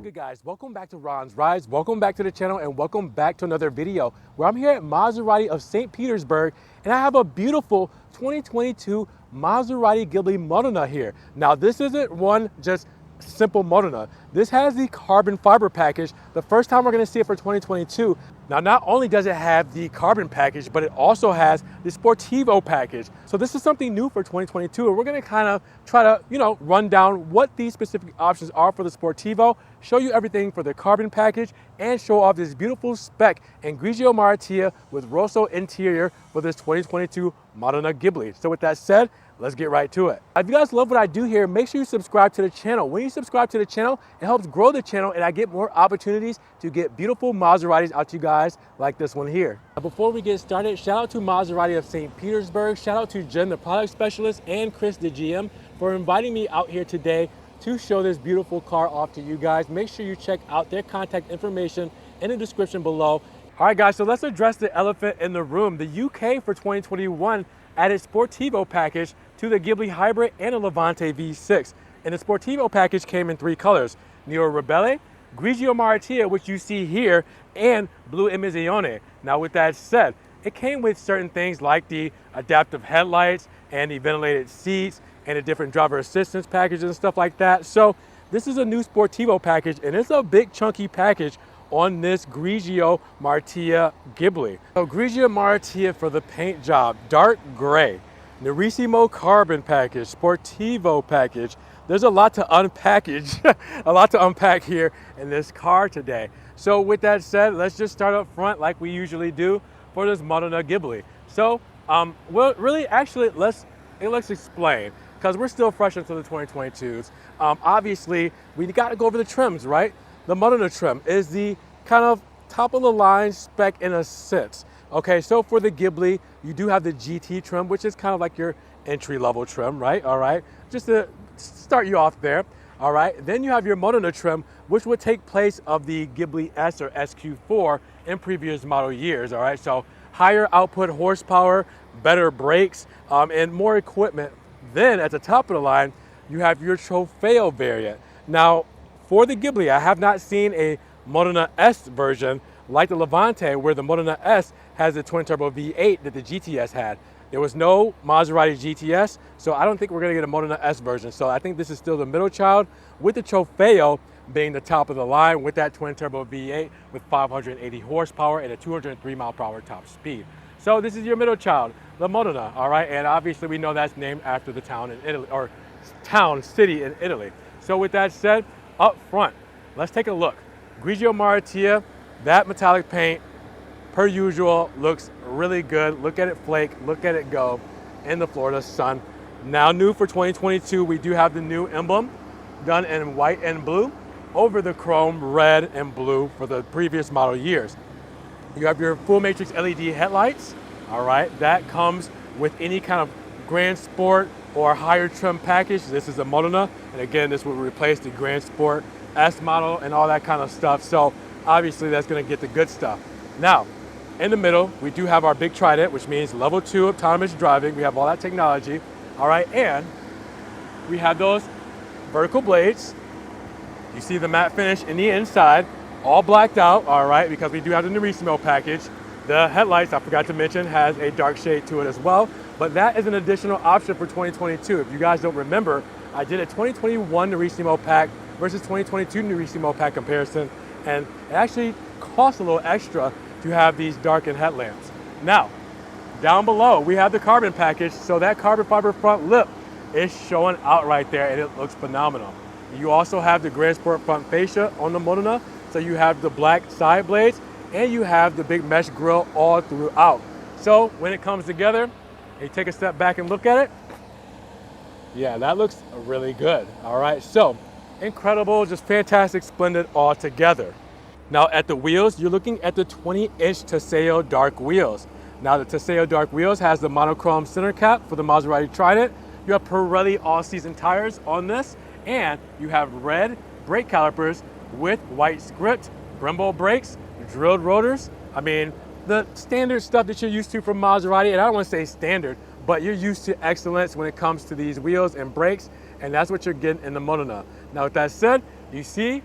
What's good, guys? Welcome back to Ron's Rides. Welcome back to the channel and welcome back to another video where I'm here at Maserati of St. Petersburg and I have a beautiful 2022 Maserati Ghibli Modena here. Now this isn't one just simple Modena. This has the carbon fiber package. The first time we're going to see it for 2022. Now not only does it have the carbon package, but it also has the Sportivo package. So this is something new for 2022 and we're going to kind of try to, run down what these specific options are for the Sportivo, show you everything for the carbon package, and show off this beautiful spec and Grigio Maratia with Rosso interior for this 2022 Modena Ghibli. So with that said, let's get right to it. If you guys love what I do here, make sure you subscribe to the channel. When you subscribe to the channel, it helps grow the channel and I get more opportunities to get beautiful Maseratis out to you guys like this one here. Now, before we get started, shout out to Maserati of St. Petersburg, shout out to Jen, the product specialist, and Chris, the GM, for inviting me out here today to show this beautiful car off to you guys. Make sure you check out their contact information in the description below. All right, guys, so let's address the elephant in the room. The UK for 2021 added Sportivo package to the Ghibli Hybrid and the Levante V6. And the Sportivo package came in three colors: Nero Rebelle, Grigio Maratia, which you see here, and Blue Emissione. Now with that said, it came with certain things like the adaptive headlights and the ventilated seats and the different driver assistance packages and stuff like that. So this is a new Sportivo package and it's a big chunky package on this Grigio Maratia Ghibli. So Grigio Maratia for the paint job, dark gray, Nerissimo carbon package, Sportivo package. There's a lot to unpackage, a lot to unpack here in this car today. So with that said, let's just start up front like we usually do for this Modena Ghibli. So well, really, actually, let's explain, because we're still fresh into the 2022s. Obviously, we got to go over the trims, right? The Modena trim is the kind of top of the line spec in a sense. Okay, so for the Ghibli, you do have the GT trim, which is kind of like your entry level trim, right? All right, just to start you off there. All right, then you have your Modena trim, which would take place of the Ghibli S or SQ4 in previous model years. All right, so higher output horsepower, better brakes, and more equipment. Then at the top of the line, you have your Trofeo variant. Now, for the Ghibli, I have not seen a Modena S version like the Levante, where the Modena S has the twin turbo V8 that the GTS had. There was no Maserati GTS, so I don't think we're gonna get a Modena S version. So I think this is still the middle child, with the Trofeo being the top of the line with that twin turbo V8 with 580 horsepower and a 203 mile per hour top speed. So this is your middle child, the Modena, all right? And obviously we know that's named after the town in Italy, or city in Italy. So with that said, up front, let's take a look. Grigio Maratia, that metallic paint, per usual, looks really good. Look at it flake, look at it go in the Florida sun. Now new for 2022, we do have the new emblem done in white and blue over the chrome red and blue for the previous model years. You have your full matrix LED headlights, all right? That comes with any kind of Grand Sport or higher trim package. This is a Modena, and again, this will replace the Grand Sport S model and all that kind of stuff. So obviously that's gonna get the good stuff. Now, in the middle, we do have our big trident, which means level 2 autonomous driving. We have all that technology, all right? And we have those vertical blades. You see the matte finish in the inside, all blacked out, all right, because we do have the Nerissimo package. The headlights, I forgot to mention, has a dark shade to it as well, but that is an additional option for 2022. If you guys don't remember, I did a 2021 Nerissimo pack versus 2022 Nerissimo pack comparison, and it actually costs a little extra to have these darkened headlamps. Now, down below, we have the carbon package, so that carbon fiber front lip is showing out right there, and it looks phenomenal. You also have the Grand Sport front fascia on the Modena, so you have the black side blades, and you have the big mesh grille all throughout. So when it comes together, you take a step back and look at it, yeah, that looks really good, all right? So, incredible, just fantastic, splendid all together. Now at the wheels, you're looking at the 20-inch Teseo dark wheels. Now the Teseo dark wheels has the monochrome center cap for the Maserati Trident. You have Pirelli all-season tires on this, and you have red brake calipers with white script, Brembo brakes, drilled rotors. I mean, the standard stuff that you're used to from Maserati, and I don't want to say standard, but you're used to excellence when it comes to these wheels and brakes, and that's what you're getting in the Modena. Now with that said, you see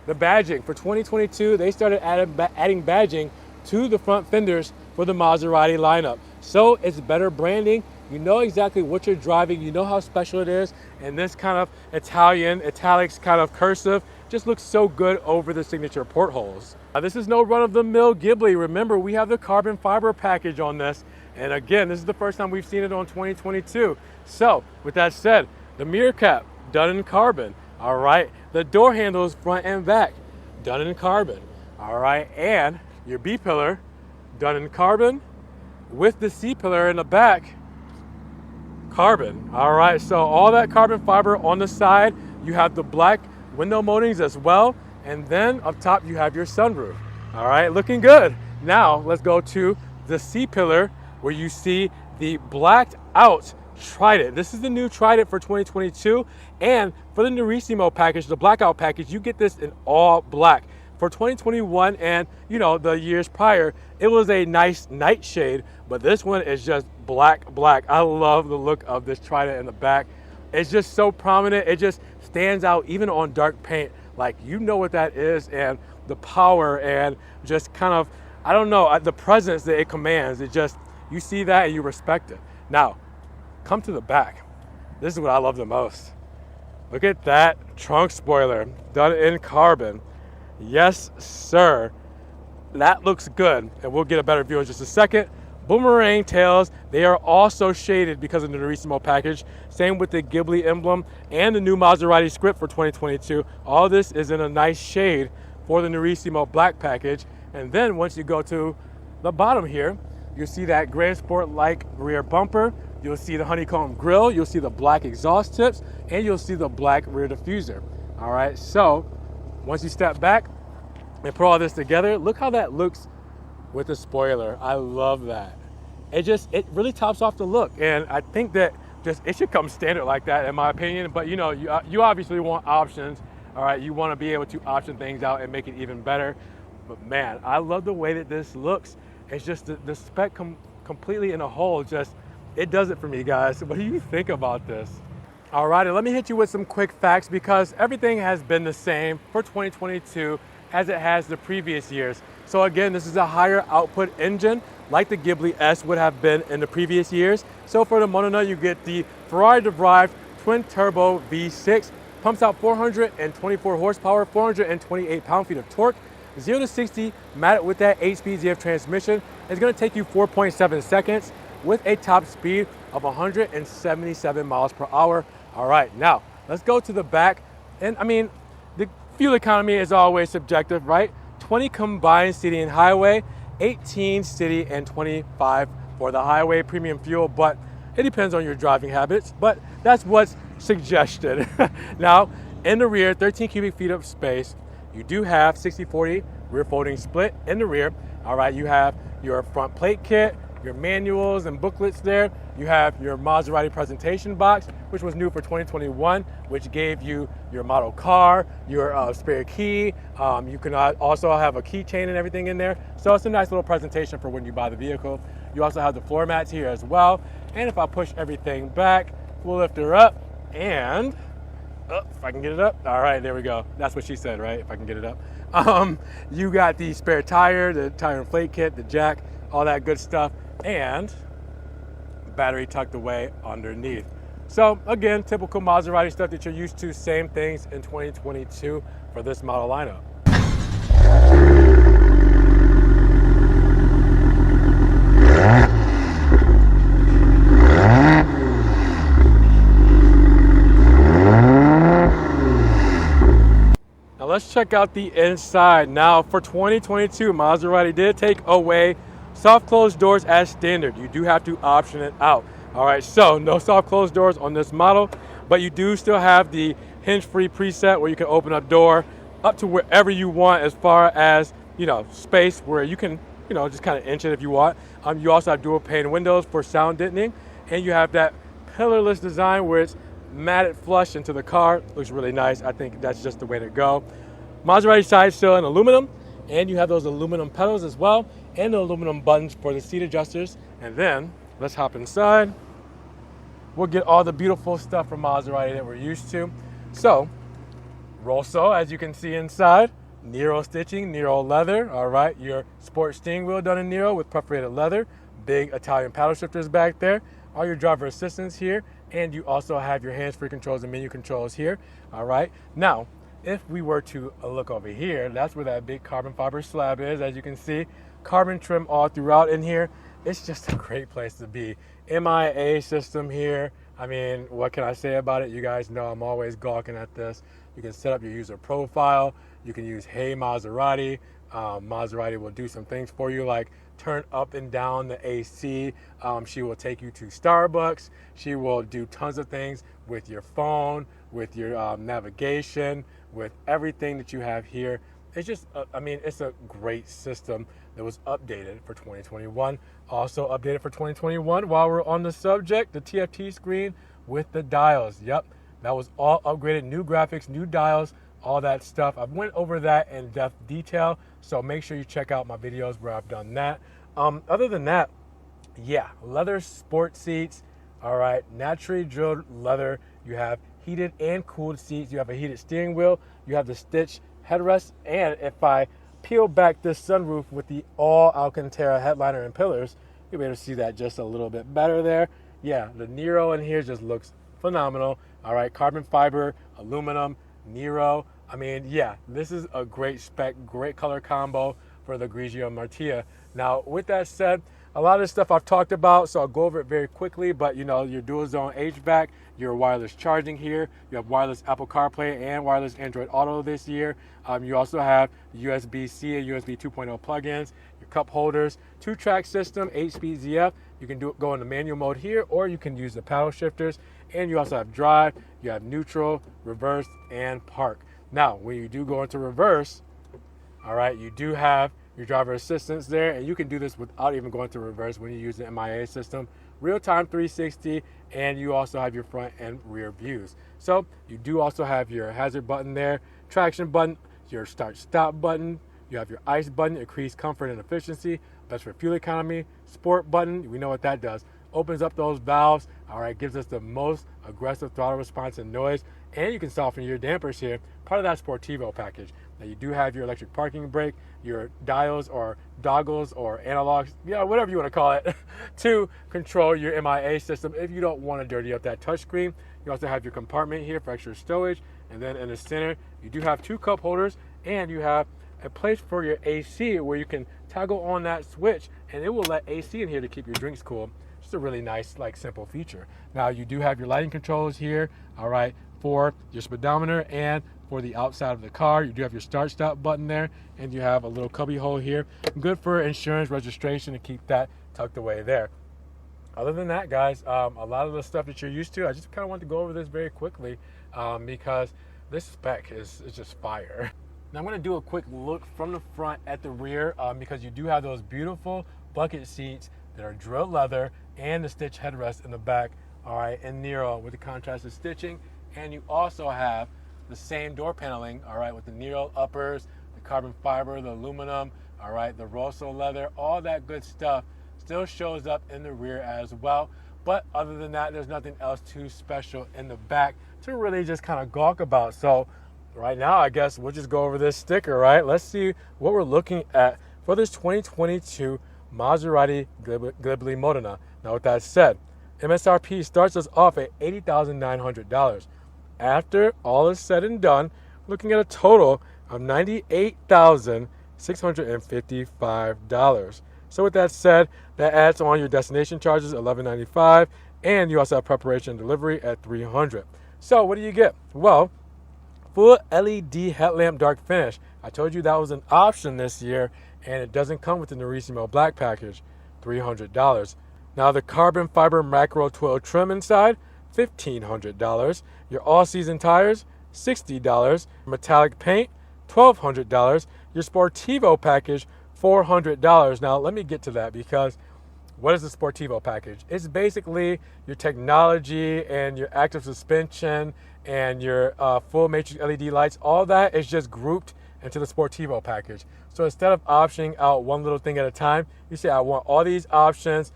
the badging. For 2022, they started adding badging to the front fenders for the Maserati lineup. So it's better branding. You know exactly what you're driving. You know how special it is. And this kind of Italian, italics kind of cursive just looks so good over the signature portholes. Now, this is no run-of-the-mill Ghibli. Remember, we have the carbon fiber package on this. And again, this is the first time we've seen it on 2022. So with that said, the mirror cap, done in carbon. All right, the door handles front and back, done in carbon. All right, and your B-pillar, done in carbon, with the C-pillar in the back, carbon. All right, so all that carbon fiber on the side. You have the black window moldings as well, and then up top you have your sunroof. All right, looking good. Now let's go to the C-pillar, where you see the blacked out Trident. This is the new Trident for 2022, and for the Nurissimo package, the blackout package, you get this in all black. For 2021 and the years prior, it was a nice nightshade, but this one is just black. I love the look of this Trident in the back. It's just so prominent. It just stands out even on dark paint. Like, you know what that is, and the power and just kind of, I don't know, the presence that it commands. It just, you see that and you respect it. Now, come to the back. This is what I love the most. Look at that trunk spoiler done in carbon. Yes, sir. That looks good, and we'll get a better view in just a second. Boomerang tails, they are also shaded because of the Nurissimo package. Same with the Ghibli emblem and the new Maserati script for 2022. All this is in a nice shade for the Nurissimo black package. And then once you go to the bottom here, you'll see that Grand Sport-like rear bumper. You'll see the honeycomb grille. You'll see the black exhaust tips, and you'll see the black rear diffuser. All right, so once you step back and put all this together, look how that looks with the spoiler. I love that. It really tops off the look, and I think that it should come standard like that, in my opinion. But you obviously want options. All right, you want to be able to option things out and make it even better. But man, I love the way that this looks. It's just the spec completely in a whole. Just, it does it for me, guys. What do you think about this? All righty, let me hit you with some quick facts, because everything has been the same for 2022 as it has the previous years. So again, this is a higher output engine like the Ghibli S would have been in the previous years. So for the Modena, you get the Ferrari-derived twin-turbo V6, pumps out 424 horsepower, 428 pound-feet of torque. 0 to 60 matted with that 8-speed ZF transmission is going to take you 4.7 seconds with a top speed of 177 miles per hour. All right, now let's go to the back. And I mean, the fuel economy is always subjective, right? 20 combined city and highway, 18 city, and 25 for the highway premium fuel, but it depends on your driving habits, but that's what's suggested. Now, in the rear, 13 cubic feet of space. You do have 60/40 rear folding split in the rear. All right, you have your front plate kit, your manuals and booklets there. You have your Maserati presentation box, which was new for 2021, which gave you your model car, your spare key. You can also have a keychain and everything in there. So it's a nice little presentation for when you buy the vehicle. You also have the floor mats here as well. And if I push everything back, we'll lift her up, and if I can get it up. All right, there we go. That's what she said, right? If I can get it up. You got the spare tire, the tire inflate kit, the jack, all that good stuff, and battery tucked away underneath. So again, typical Maserati stuff that you're used to. Same things in 2022 for this model lineup. Now let's check out the inside. Now for 2022, Maserati did take away soft closed doors as standard. You do have to option it out. All right, so no soft closed doors on this model, but you do still have the hinge-free preset where you can open up door up to wherever you want, as far as, space where you can, just kind of inch it if you want. You also have dual pane windows for sound deadening, and you have that pillarless design where it's matted flush into the car. Looks really nice. I think that's just the way to go. Maserati side still in aluminum, and you have those aluminum pedals as well, and the aluminum buttons for the seat adjusters. And then let's hop inside. We'll get all the beautiful stuff from Maserati that we're used to. So Rosso, as you can see inside. Nero stitching, Nero leather. All right, your sport steering wheel done in Nero with perforated leather. Big Italian paddle shifters back there. All your driver assistance here, and you also have your hands-free controls and menu controls here. All right. Now, if we were to look over here, that's where that big carbon fiber slab is. As you can see, carbon trim all throughout in here. It's just a great place to be. MIA system here. I mean, what can I say about it? You guys know I'm always gawking at this. You can set up your user profile. You can use Hey Maserati. Maserati will do some things for you, like turn up and down the AC. She will take you to Starbucks. She will do tons of things with your phone, with your navigation, with everything that you have here. It's just, I mean, it's a great system that was updated for 2021. Also updated for 2021, while we're on the subject, the TFT screen with the dials. Yep, that was all upgraded, new graphics, new dials, all that stuff. I've went over that in depth detail, so make sure you check out my videos where I've done that. Other than that, yeah, leather sport seats. All right, naturally drilled leather. You have heated and cooled seats. You have a heated steering wheel. You have the stitch headrest, and if I peel back this sunroof with the all Alcantara headliner and pillars, you'll be able to see that just a little bit better there. Yeah, the Nero in here just looks phenomenal. All right, carbon fiber, aluminum, Nero. I mean, yeah, this is a great spec, great color combo for the Grigio Martia. Now, with that said, a lot of this stuff I've talked about, so I'll go over it very quickly, but you know, your dual zone HVAC, your wireless charging here, you have wireless Apple CarPlay and wireless Android Auto this year. You also have USB-C and USB 2.0 plugins, your cup holders, 2-track system, 8-speed ZF. You can go into manual mode here, or you can use the paddle shifters. And you also have drive, you have neutral, reverse, and park. Now, when you do go into reverse, all right, you do have your driver assistance there, and you can do this without even going to reverse when you use the MIA system. Real-time 360, and you also have your front and rear views. So you do also have your hazard button there, traction button, your start-stop button. You have your ICE button, increase comfort and efficiency, best for fuel economy. Sport button, we know what that does. Opens up those valves, all right, gives us the most aggressive throttle response and noise, and you can soften your dampers here, part of that Sportivo package. Now you do have your electric parking brake, your dials or doggles or analogs, yeah, whatever you want to call it, to control your MIA system if you don't want to dirty up that touchscreen. You also have your compartment here for extra storage, and then in the center, you do have 2 cup holders, and you have a place for your AC where you can toggle on that switch, and it will let AC in here to keep your drinks cool. Just a really nice, like, simple feature. Now you do have your lighting controls here, all right, for your speedometer and for the outside of the car. You do have your start-stop button there, and you have a little cubby hole here. Good for insurance registration to keep that tucked away there. Other than that, guys, a lot of the stuff that you're used to, I just kind of want to go over this very quickly because this spec is just fire. Now I'm going to do a quick look from the front at the rear because you do have those beautiful bucket seats that are drilled leather and the stitch headrest in the back, all right, and Nero with the contrasted stitching. And you also have the same door paneling, all right, with the Nero uppers, the carbon fiber, the aluminum, all right, the Rosso leather, all that good stuff still shows up in the rear as well. But other than that, there's nothing else too special in the back to really just kind of gawk about. So right now, I guess we'll just go over this sticker, right? Let's see what we're looking at for this 2022 Maserati Ghibli Modena. Now, with that said, MSRP starts us off at $80,900. After all is said and done, looking at a total of $98,655. So with that said, that adds on your destination charges, $1,195, and you also have preparation and delivery at $300. So what do you get? Well, full LED headlamp dark finish. I told you that was an option this year, and it doesn't come with the Nerissimo Black package, $300. Now the carbon fiber macro twill trim inside, $1,500. Your all-season tires, $60. Metallic paint, $1,200. Your Sportivo package, $400. Now let me get to that, because what is the Sportivo package? It's basically your technology and your active suspension and your full matrix LED lights. All that is just grouped into the Sportivo package. So instead of optioning out one little thing at a time, you say, I want all these options,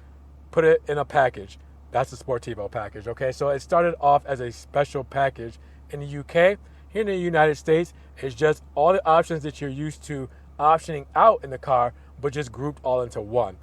put it in a package. That's the Sportivo package, okay? So it started off as a special package in the UK, Here in the United States, it's just all the options that you're used to optioning out in the car, but just grouped all into one.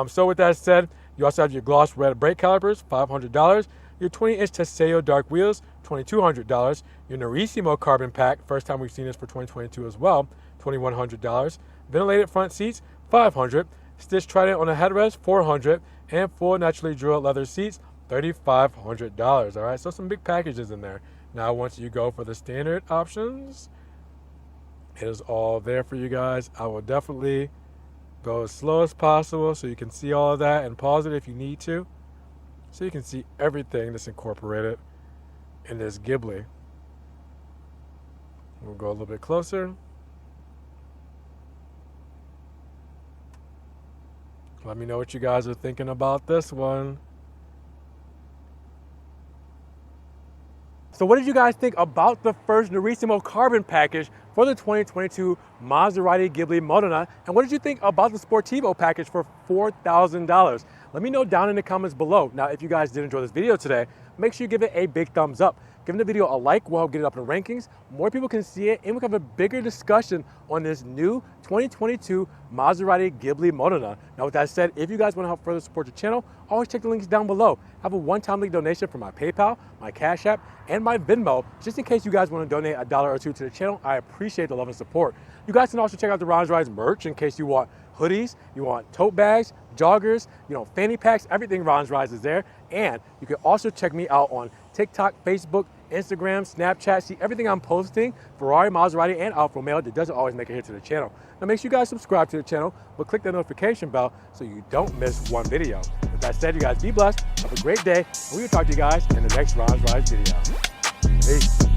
So with that said, you also have your gloss red brake calipers, $500. Your 20-inch Teseo dark wheels, $2,200. Your Norissimo carbon pack, first time we've seen this for 2022 as well, $2,100. Ventilated front seats, $500. Stitched Trident on the headrest, $400. And full naturally drilled leather seats, $3,500. All right, so some big packages in there. Now, once you go for the standard options, it is all there for you guys. I will definitely go as slow as possible so you can see all of that, and pause it if you need to, so you can see everything that's incorporated in this Ghibli. We'll go a little bit closer. Let me know what you guys are thinking about this one. So what did you guys think about the first Norissimo carbon package for the 2022 Maserati Ghibli Modena? And what did you think about the Sportivo package for $4,000? Let me know down in the comments below. Now, if you guys did enjoy this video today, make sure you give it a big thumbs up. Giving the video a like will help get it up in the rankings. More people can see it, and we can have a bigger discussion on this new 2022 Maserati Ghibli Modena. Now, with that said, if you guys want to help further support the channel, always check the links down below. I have a one-time link donation for my PayPal, my Cash App, and my Venmo, just in case you guys want to donate $1 or $2 to the channel. I appreciate the love and support. You guys can also check out the Ron's Rides merch in case you want hoodies, you want tote bags, joggers, fanny packs, everything Ron's Rides is there. And you can also check me out on TikTok, Facebook, Instagram, Snapchat. See everything I'm posting, Ferrari, Maserati, and Alfa Romeo, that doesn't always make it here to the channel. Now make sure you guys subscribe to the channel, but click that notification bell so you don't miss one video. With that said, you guys be blessed, have a great day, and we will talk to you guys in the next Ron's Rides video. Peace.